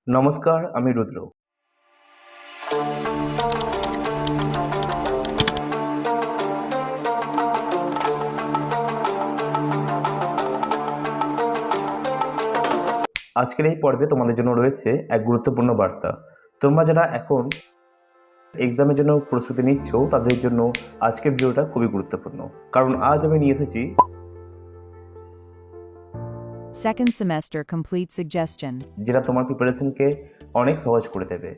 নমস্কার, আমি রুদ্র। আজকের এই পর্বে তোমাদের জন্য রয়েছে এক গুরুত্বপূর্ণ বার্তা। তোমরা যারা এখন এক্সামের জন্য প্রস্তুতি নিচ্ছ, তাদের জন্য আজকের ভিডিওটা খুবই গুরুত্বপূর্ণ। কারণ আজ আমি নিয়ে এসেছি Second semester complete suggestion. যেটা তোমার প্রিপারেশনকে অনেক সহজ করে দেবে।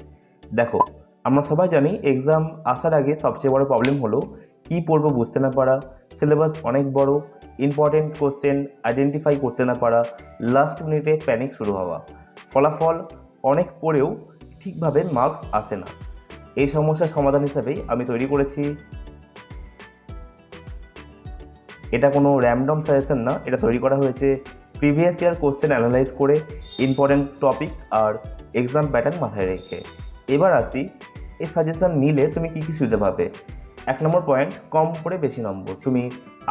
দেখো, আমরা সবাই জানি এক্সাম আসার আগে সবচেয়ে বড় প্রবলেম হলো কী পড়বো বুঝতে না পারা, সিলেবাস অনেক বড়, ইম্পর্টেন্ট কোশ্চেন আইডেন্টিফাই করতে না পারা, লাস্ট মিনিটে প্যানিক শুরু হওয়া, ফলাফল অনেক পড়েও ঠিকভাবে মার্কস আসে না। এই সমস্যার সমাধান হিসাবেই আমি তৈরি করেছি, এটা কোনো র্যান্ডম সাজেশন না, এটা তৈরি করা হয়েছে প্রিভিয়াস ইয়ার কোশ্চেন অ্যানালাইজ করে, ইম্পর্টেন্ট টপিক আর এক্সাম প্যাটার্ন মাথায় রেখে। এবার আসি, এই সাজেশন নিলে তুমি কী কী সুবিধা পাবে। 1 নম্বর পয়েন্ট, কম করে বেশি নম্বর, তুমি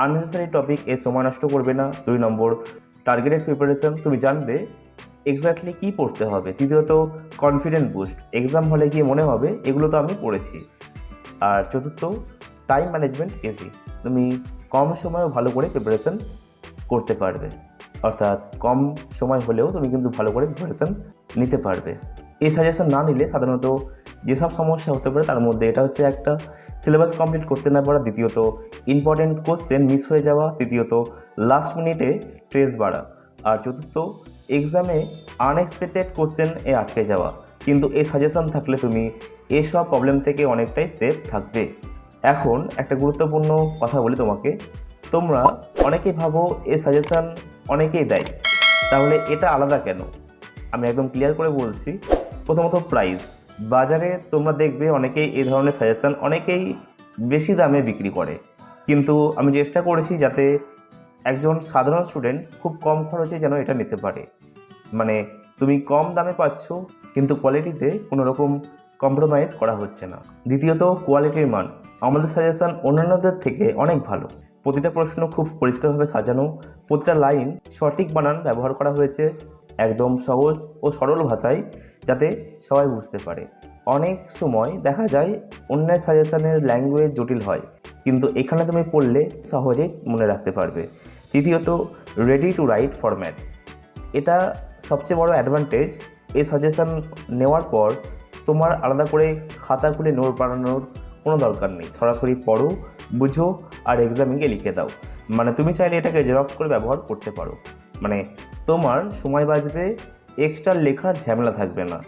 আননেসেসারি টপিক এ সময় নষ্ট করবে না। 2 নম্বর, টার্গেটেড প্রিপারেশন, তুমি জানবে এক্স্যাক্টলি কী পড়তে হবে। তৃতীয়ত, কনফিডেন্ট বুস্ট, এক্সাম হলে গিয়ে মনে হবে এগুলো তো আমি পড়েছি। আর চতুর্থ, টাইম ম্যানেজমেন্ট ইজি, তুমি কম সময়ে ভালো করে প্রিপারেশন করতে পারবে, অর্থাৎ কম সময় হলেও তুমি কিন্তু ভালো করে প্রিপারেশন নিতে পারবে। এই সাজেশন না নিলে সাধারণত যেসব সমস্যা হতে পারে তার মধ্যে এটা হচ্ছে একটা, সিলেবাস কমপ্লিট করতে না পারা, দ্বিতীয়ত ইম্পর্টেন্ট কোশ্চেন মিস হয়ে যাওয়া, তৃতীয়ত লাস্ট মিনিটে স্ট্রেস বাড়া, আর চতুর্থ এক্সামে আনএক্সপেক্টেড কোশ্চেন এ আটকে যাওয়া। কিন্তু এই সাজেশন থাকলে তুমি এসব প্রবলেম থেকে অনেকটাই সেফ থাকবে। এখন একটা গুরুত্বপূর্ণ কথা বলি তোমাকে, তোমরা অনেকেই ভাবো এই সাজেশন অনেকেই দেয়, তাহলে এটা আলাদা কেন? আমি একদম ক্লিয়ার করে বলছি। প্রথমত প্রাইস, বাজারে তোমরা দেখবে অনেকেই এই ধরনের সাজেশন অনেকেই বেশি দামে বিক্রি করে, কিন্তু আমি চেষ্টা করেছি যাতে একজন সাধারণ স্টুডেন্ট খুব কম খরচে যেন এটা নিতে পারে। মানে তুমি কম দামে পাচ্ছ কিন্তু কোয়ালিটিতে কোনো রকম কম্প্রোমাইজ করা হচ্ছে না। দ্বিতীয়ত কোয়ালিটির মান, আমাদের সাজেশন অন্যান্যদের থেকে অনেক ভালো। প্রতিটা প্রশ্ন খুব পরিষ্কারভাবে সাজানো, প্রতিটা লাইন সঠিক বানান ব্যবহার করা হয়েছে, একদম সহজ ও সরল ভাষায় যাতে সবাই বুঝতে পারে। অনেক সময় দেখা যায় অন্যের সাজেশনের ল্যাঙ্গুয়েজ জটিল হয়, কিন্তু এখানে তুমি পড়লে সহজেই মনে রাখতে পারবে। তৃতীয়ত রেডি টু রাইট ফরম্যাট, এটা সবচেয়ে বড় অ্যাডভান্টেজ। এই সাজেশন নেওয়ার পর তোমার আলাদা করে খাতা খুলে নোট বানানোর কোনো দরকার নেই, সরাসরি পড়ো, বুঝো আর এক্সামে গিয়ে লিখে দাও। মানে তুমি চাইলে এটাকে জেরক্স করে ব্যবহার করতে পারো, মানে তোমার সময় বাঁচবে, এক্সট্রা লেখার ঝামেলা থাকবে না।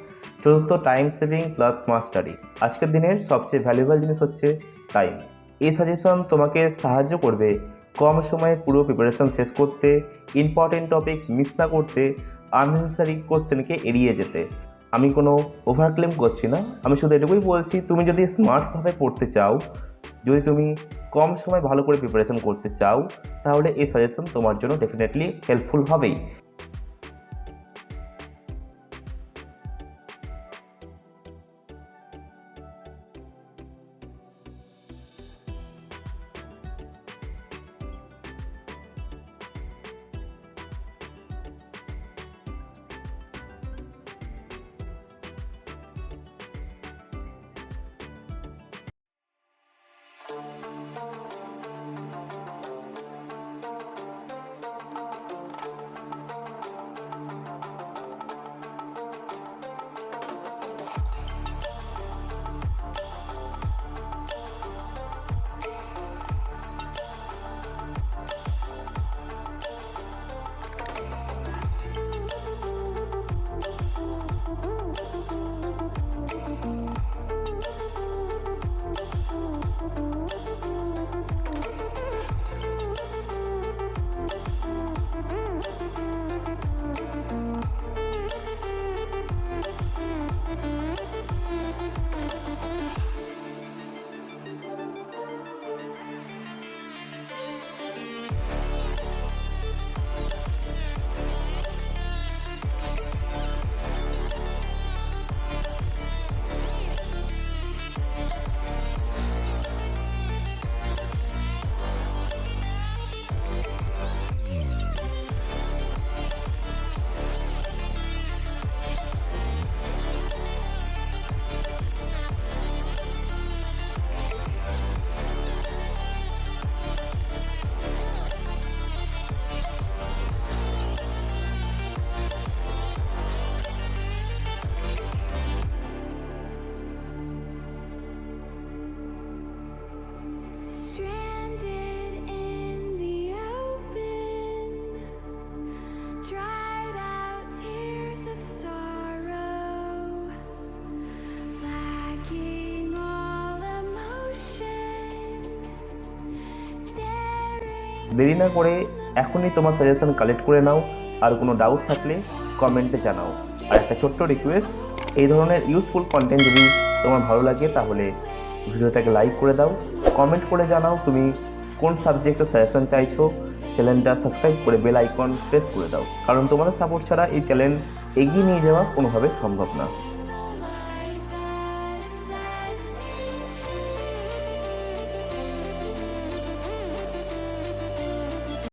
চতুর্থ, time saving plus smart study, আজকের দিনের সবচেয়ে ভ্যালুয়েবল জিনিস হচ্ছে টাইম। এই সাজেশন তোমাকে সাহায্য করবে কম সময়ে পুরো প্রিপারেশন শেষ করতে, ইম্পর্টেন্ট টপিক মিস না করতে, আননেসেসারি কোশ্চেনকে এড়িয়ে যেতে। আমি কোনো ওভারক্লেম করছি না, আমি শুধু এটুকুই বলছি, তুমি যদি স্মার্টভাবে পড়তে চাও, যদি তুমি কম সময় ভালো করে প্রিপারেশন করতে চাও, তাহলে এই সাজেশন তোমার জন্য ডেফিনেটলি হেল্পফুল হবেই। দেরি না করে এখনই তোমার সাজেশন কালেক্ট করে নাও, আর কোনো ডাউট থাকলে কমেন্টে জানাও। আর একটা ছোট্ট রিকোয়েস্ট, এই ধরনের ইউজফুল কন্টেন্ট যদি তোমার ভালো লাগে তাহলে ভিডিওটাকে লাইক করে দাও, কমেন্ট করে জানাও তুমি কোন সাবজেক্টের সাজেশন চাইছো, চ্যানেলটা সাবস্ক্রাইব করে বেল আইকন প্রেস করে দাও, কারণ তোমাদের সাপোর্ট ছাড়া এই চ্যানেল এগিয়ে নিয়ে যাওয়া কোনোভাবে সম্ভব না।